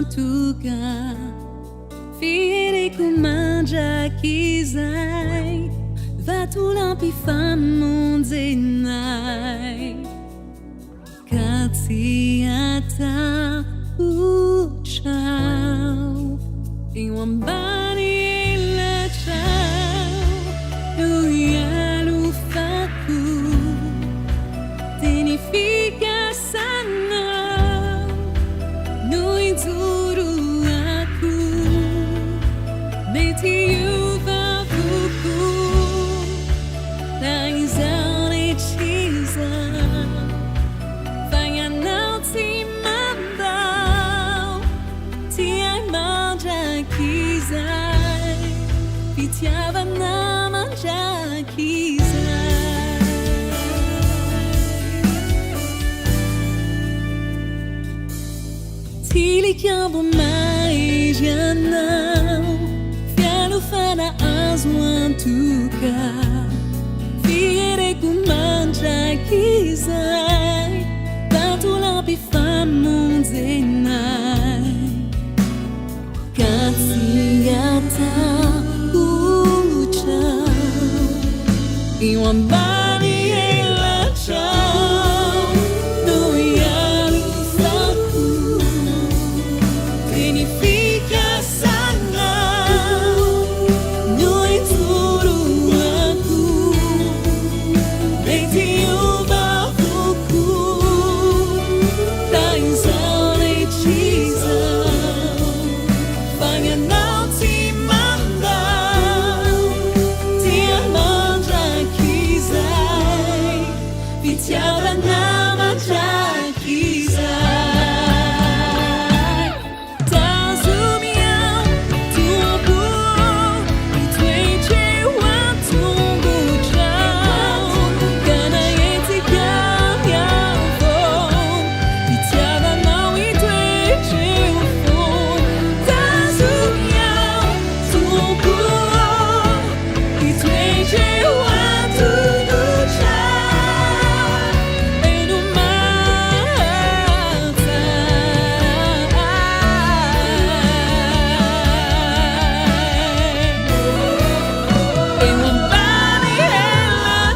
antuka Fire kumandrakizay Vatulampifamonzenay Katsiata uchao Eo ambany ELATRAO No ialofako Tenifika sana No ijoro ako Mety iovavoko Na izany chiza Fagnanao tsy mandao Ty ai mandrakizay Fitiavana mandrakizay Tilikambo mairy anao Fialofana azo antuka Fiereko mandrakizay Vatulampifamonzenay Katsiata uchao Eo ambany ELATRAO No ialofako Tenifika sana No ijoro ako Mety iovavoko Na izany chiza Fagnanao tsy mandao Ty ai mandrakizay Fitiavana mandrakizay Tazomiao tuampo Itoetreo antombotrao Kanaetika miavon Fitiavanao itoetreo fon Tazomiao tuampo Itoetreo antombotrao Eno mata Eo ambany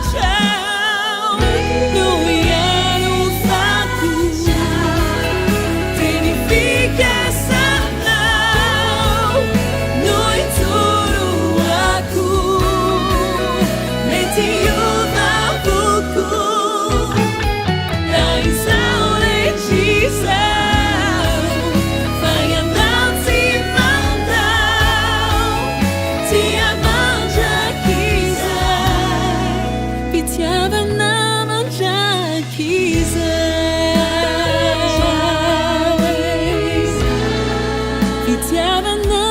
ELATRAO No ialofako Tenifika sana No ijoro ako Mety iovavoko Na izany chiza Fagnanao tsy mandao Ty ai mandrakizay Fitiavana mandrakizay Fitiavana